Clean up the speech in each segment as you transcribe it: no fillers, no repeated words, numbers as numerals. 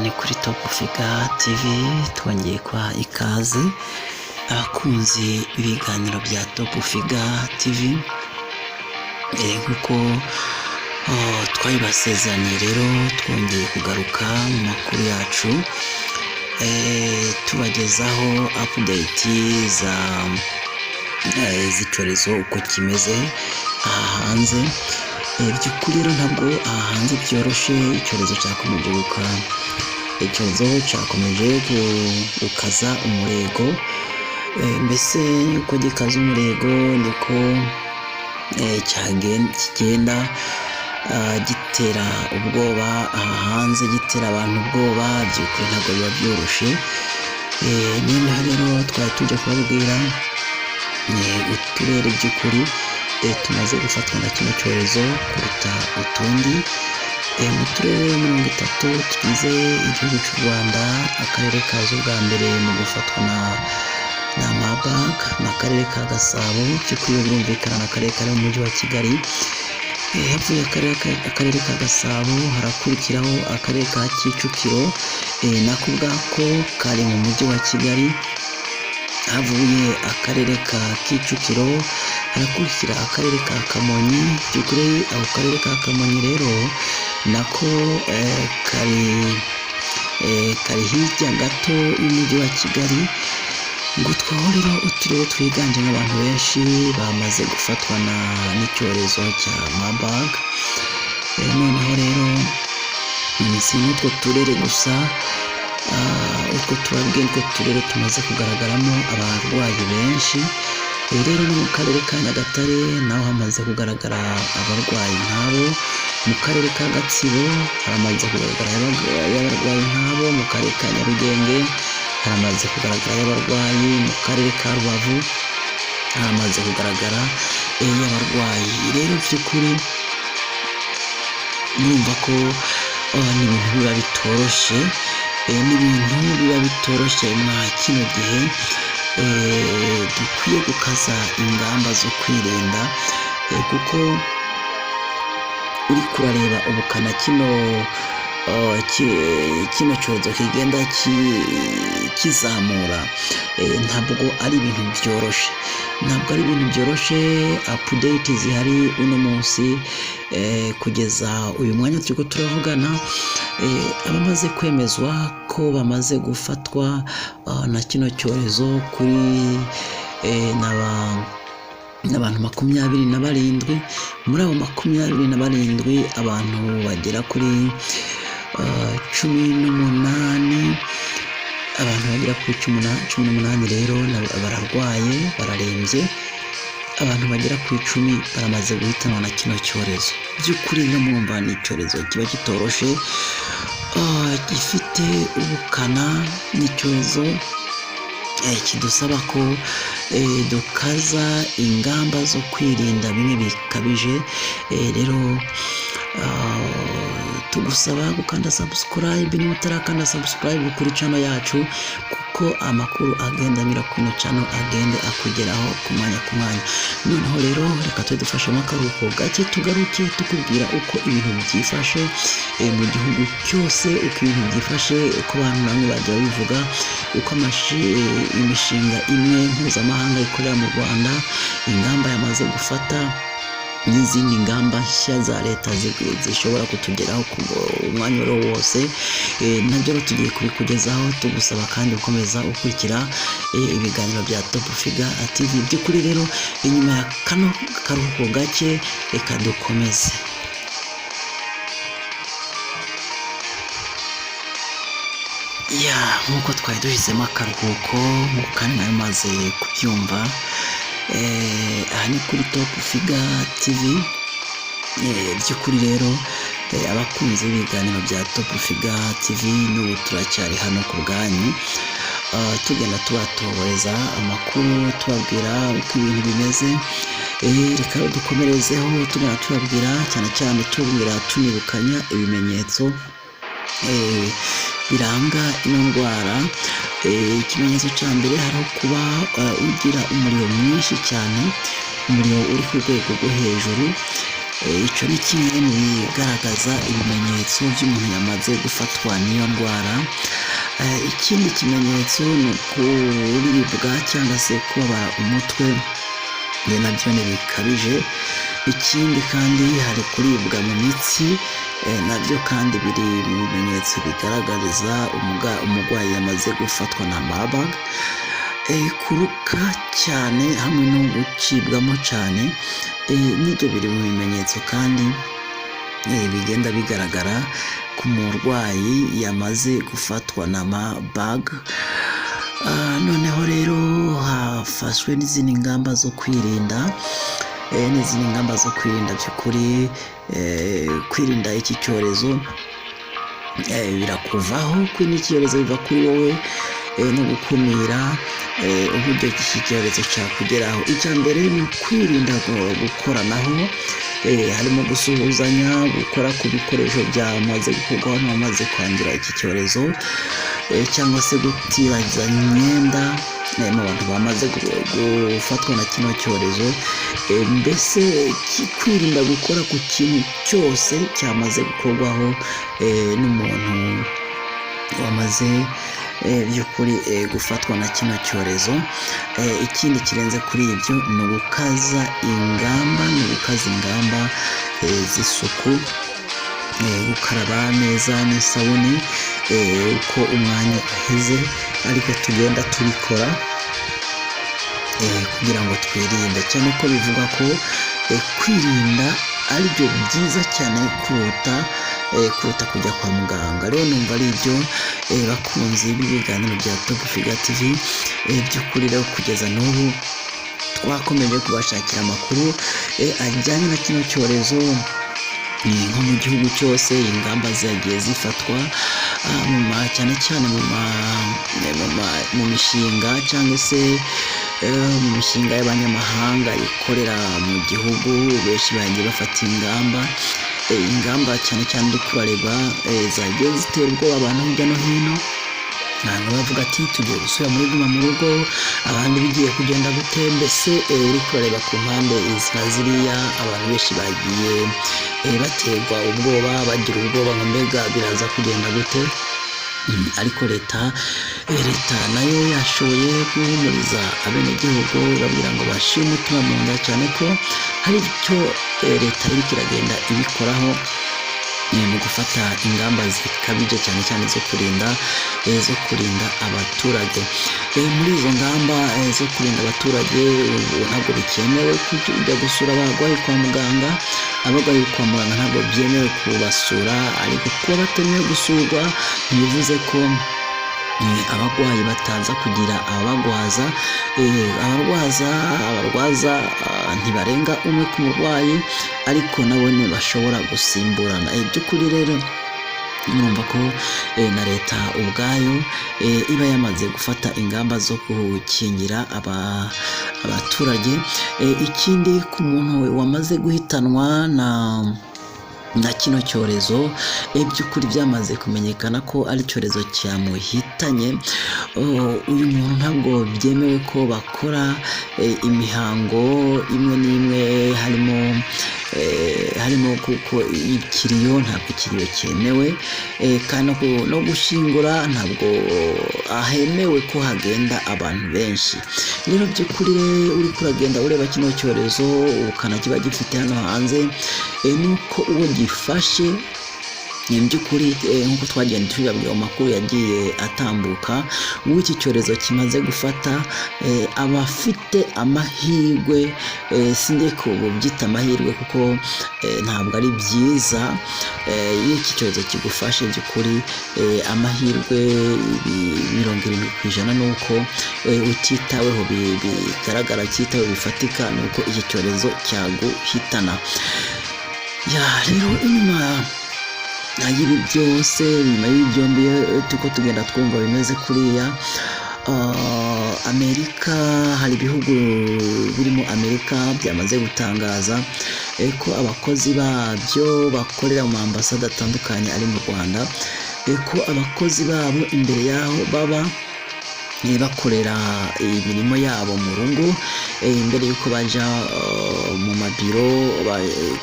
ni kuri Top Figure TV twongeye kwa ikaze abakunzi b'ibiganiro bya Top Figure TV nkuko twabibasezeraniye rero twongeye kugaruka mu makuru yacu tubagezaho update z'icyorezo uko kimeze aha hanze. By'ukuri rero ntabwo aha hanze byoroshye, icyorezo cyakomeje gukaza umurego, mbese uko gikaza umurego niko kigenda gitera ubwoba aha hanze, gitera abantu ubwoba. By'ukuri ntabwo biba byoroshye. Noneho rero twari tujya kubabwira uturere by'ukuri tumaze gufatwa na kino cyorezo kuruta utundi. Mu turere 30 tugize igihugu cy'u Rwanda, akarere kaza ubwa mbere mu gufatwa na Marburg n'akarere ka Gasabo. By'ukuri birumvikana n'akarere kari mu mujyi wa Kigali. Havuye akarere ka Gasabo harakurikiraho akarere ka Kicukiro, nako ubwako kari mu mujyi wa Kigali. Havuye akarere ka Kicukiro harakurikira akarere ka Kamonyi. By'ukuri ako karere ka Kamonyi rero nako kari hirya gato y'umujyi wa Kigali. Ngo twaho rero uturere twiganjemo abantu benshi bamaze gufatwa n'icyorezo cya Marburg. Noneho rero si n'utwo turere gusa, utwo tubabwiye ko turere tumaze kugaragaramo abarwayi benshi. Rero no mu karere ka Nyagatare naho hamaze kugaragara abarwayi nk'abo. Mu karere ka Gatsibo haramaze kugaragara abarwayi nk'abo. Mu karere ka Nyarugenge haramaze kugaragara abarwayi. Mu karere ka Rubavu haramaze kugaragara abarwayi. Rero by'ukuri numva ko ni ibintu biba bitoroshye, mwa kino gihe dukwiye gukaza ingamba zo kwirinda, kuko uri kurareba ubukana kino cyorezo kigenda kizamura. Ntabwo ari ibintu byoroshye. Update zihari uno munsi kugeza uyu mwanya turiko turavugana, abamaze kwemezwa ko bamaze gufatwa na kino cyorezo kuri n'abantu 27. Muri abo 27 abantu bagera kuri 18. Abantu bagera kuri 18 rero bararwaye, bararembye. Abantu bagera ku 10 baramaze guhitanwa na kino cyorezo. By'ukuri rero mwumva ni icyorezo kiba kitoroshe, gifite ubukana. Ni icyorezo kidusaba ko dukaza ingamba zo kwirinda bimwe bikabije. Rero tugusaba gukanda subscribe niba utarakanda subscribe kuri channel yacu, kuko amakuru agenda anyura kuri ino channel agende akugeraho ku mwanya. Noneho rero reka tudufashemo akaruhuko gake, tugaruke tukubwira uko ibintu byifashe mu gihugu cyose, uko ibintu byifashe, uko abantu bamwe bagiye bivuga, uko imishinga imwe mpuzamahanga ikorera mu Rwanda ingamba yamaze gufata, n'izindi ngamba nshya za leta zishobora kutugeraho ku mwanya wose. Nabyo tugiye kubikugezaho, tugusaba kandi gukomeza ukurikira ibiganiro bya Top Figure TV. By'ukuri rero inyuma ya kano karuhuko gake reka dukomeze. Nk'uko twari duhisemo akaruhuko kandi nayo maze kubyumva, aha ni kuri Top Figure TV. By'ukuri rero abakunzi b'ibiganiro bya Top Figure TV n'ubu turacyari hano ku bwanyu, tugenda tubatohereza amakuru, tubabwira uko ibintu bimeze. Reka dukomerezeho tugenda tubabwira cyane tunibukanya ibimenyetso biranga ino ndwara. Ikimenyetso cya mbere hari kuba ugira umuriro mwinshi cyane, umuriro uri ku rwego rwo hejuru. ico ni kimwe mu bigaragaza ibimenyetso by'umuntu yamaze gufatwa n'iyo ndwara. Ikindi kimenyetso ni ukuribwa cyangwa se kubabara umutwe, nabyo bikabije. Ikindi kandi hari kuribwa mu mitsi, nabyo kandi biri mu bimenyetso bigaragariza umurwayi yamaze gufatwa na Marburg. Kuruka cyane hamwe no gucibwamo cyane, nibyo biri mu bimenyetso kandi bigenda bigaragara ku murwayi yamaze gufatwa na Marburg. Noneho rero hafashwe n'izindi ngamba zo kwirinda, by'ukuri. Kwirinda iki cyorezo birakuvaho, kwirinda icyorezo biva kuri wowe, no gukumira uburyo iki cyorezo cyakugeraho. Icya mbere ni kwirinda gukoranaho, harimo gusuhuzanya, gukora ku bikoresho byamaze gukorwaho n'abamaze kwandura iki cyorezo, cyangwa se gutirazanya imyenda mu bantu bamaze gufatwa na kino cyorezo. Mbese kwirinda gukora ku kintu cyose cyamaze gukorwaho n'umuntu wamaze by'ukuri gufatwa na kino cyorezo. Ikindi kirenze kuri ibyo ni ugukaza ingamba z'isuku, gukaraba neza n'isabuni uko umwanya uheze, ariko tugenda tubikora kugira ngo twirinde, cyane ko bivugwa ko kwirinda ari byo byiza cyane kuruta kujya kwa muganga. Rero numva ari ibyo bakunzi b'ibiganiro bya Top Figa TV, by'ukuri rero kugeza n'ubu twakomeje kubashakira amakuru ajyanye na kino cyorezo nko mu gihugu cyose. Ingamba zagiye zifatwa cyane cyane mu mishinga cyangwa se mu mishinga y'abanyamahanga ikorera mu gihugu. Benshi bagiye bafata ingamba cyane cyane uri kurareba zagiye zitera ubwoba abantu hirya no hino. Abantu bavuga ati tugiye gusubira muri guma mu rugo, abandi bigiye kugenda gute. Mbese uri kurareba ku mpande ziriya, abantu benshi bagiye baterwa ubwoba, bagira ubwoba ngo mbega biraza kugenda gute. Ariko leta nayo yashoboye guhumuriza abenegihugu, babwira ngo bashire umutima mu nda, cyane ko hari icyo leta iriko iragenda ibikoraho mu gufata ingamba zikabije cyane cyane zo kurinda abaturage. Muri izo ngamba zo kurinda abaturage, ntabwo bikemewe kujya gusura abarwayi kwa muganga. Abarwayi kwa muganga ntabwo byemewe kubasura, ariko kuba batemewe gusurwa ntibivuze ko abarwayi bataza kugira ababagwaza. Abarwaza ntibarenga umwe ku murwayi, ariko nabone bashobora gusimburana. By'ukuri rero numva ko na leta ubwayo iba yamaze gufata ingamba zo gukingira abaturage. Ikindi ku muntu wamaze guhitanwa na kino cyorezo, by'ukuri byamaze kumenyekana ko ari icyorezo cyamuhitanye. Uyu muntu ntabwo byemewe ko bakora imihango imwe n'imwe, harimo kuko ikiriyo, ntabwo ikiriyo cyemewe, kandi no gushyingura ntabwo ahemewe ko hagenda abantu benshi. Rero by'ukuri uri kuragenda ureba kino cyorezo ukana kiba gifite hano hanze, nuko uwo gifashe by'ukuri nk'uko twagenda tubabwira amakuru yagiye atambuka, uwo iki cyorezo kimaze gufata aba afite amahirwe, sinjye ko byita amahirwe kuko ntabwo ari byiza. Iyo iki cyorezo kigufashe by'ukuri amahirwe 70% nuko utitaweho, bigaragara cyitawe bifatika, nuko iki cyorezo cyaguhitana. Rero inyuma ibi byose, nyuma y'ibyombi tuko tugenda twumva bimeze kuriya, Amerika, hari ibihugu birimo Amerika byamaze gutangaza ko abakozi babyo bakorera mu ambasade atandukanye ari mu Rwanda, ko abakozi babo imbere yaho baba bakorera imirimo yabo mu rugo imbere yuko baja mu mabiro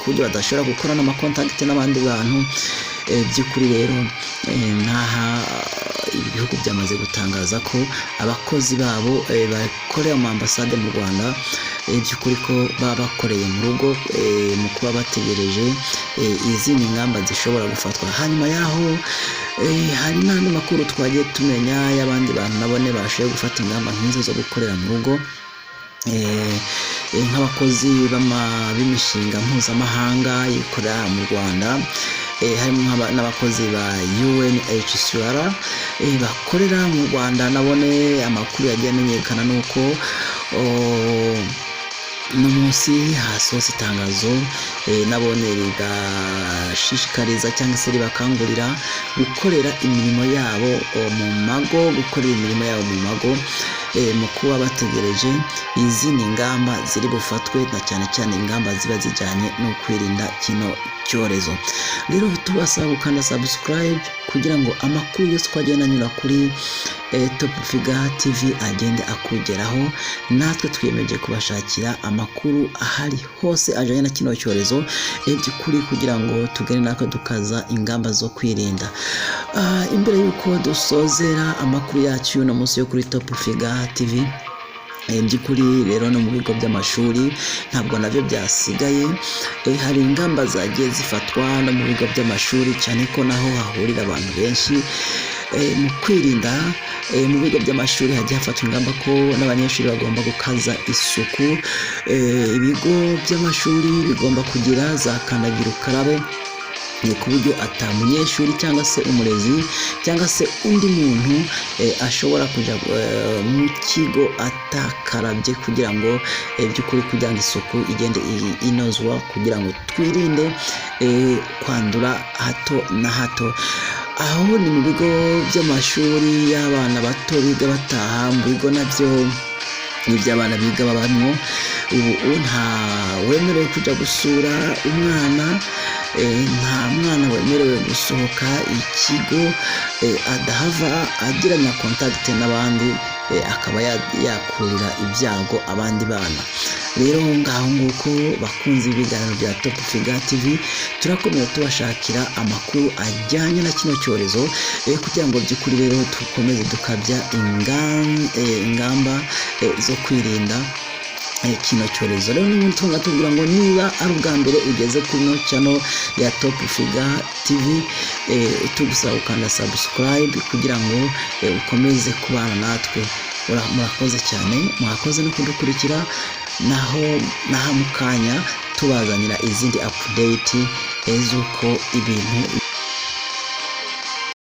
kuburyo badashobora gukora n'amakontakiti n'abandi bantu. By'ukuri rero naha ibihugu byamaze gutangaza ko abakozi babo bakorera mu ambasade mu Rwanda by'ukuri ko baba bakoreye mu rugo mu kuba bategereje izindi ngamba zishobora gufatwa. Hanyuma yaho hari n'andi makuru twagiye tumenya y'abandi bantu nabone bashoboye gufata ingamba nk'izo zo gukorera mu rugo nk'abakozi b'imishinga mpuzamahanga ikorera mu Rwanda, harimo n'abakozi ba UNHCR bakorera mu Rwanda. Nabone amakuru yagiye amenyekana nuko no munsi hasohotse itangazo nabone rigashishikariza cyangwa se ribakangurira gukorera imirimo yabo mu mago, mu kuba bategereje izindi ngamba ziri bufatwe, na cyane ingamba ziba zijyanye no kwirinda kino cyorezo. Rero tubasaba gukanda subscribe kugira ngo amakuru yose twagenda anyura kuri Top Figure TV agende akugeraho. Natwe twiyemeje kubashakira amakuru ahari hose ajyanye na kino cyorezo by'ukuri kugira ngo tugere natwe dukaza ingamba zo kwirinda. Imbere yuko dusozera amakuru yacu no munsi yo kuri Top Figure TV, by'ukuri rero no mu bigo by'amashuri ntabwo nabyo byasigaye. Hari ingamba zagiye zifatwa no mu bigo by'amashuri, cyane ko naho hahurira abantu benshi mu kwirinda. Mu bigo by'amashuri hagiye hafatwa ingamba ko n'abanyeshuri bagomba gukaza isuku. Ibigo by'amashuri bigomba kugira za kandagira ukarabe ku buryo atamunyeshuri cyangwa se umurezi cyangwa se undi muntu ashobora kujya mu kigo atakarabye, kugira ngo by'ukuri kugira ngo isuku igende inozwa, kugira ngo twirinde kwandura hato na hato. Aho ni mu bigo by'amashuri y'abana bato biga bataha, mu bigo nabyo n'iby'abana biga babamo. Ubu nta wemerewe kujya gusura umwana, nta mwana wemerewe gusohoka ikigo adahava agirana kontakite n'abandi, akaba yakurira ibyago abandi bana. Rero ngaho nguko bakunze ibiganiro bya Top Figure TV, turakomeza tubashakira amakuru ajyanye na kino cyorezo kugira ngo by'ukuri rero dukomeze dukabya ingamba zo kwirinda kino cyorezo. Rero n'umuntu tungatubwira ngo niba ari ubwa mbere ugeze kuri no channel ya Top Figure TV, tugusaba gukanda subscribe kugira ngo ukomeze kubana natwe. Murakoze cyane, mwakoze no kudukurikira. Naho mukanya tubazanira izindi update z'uko ibintu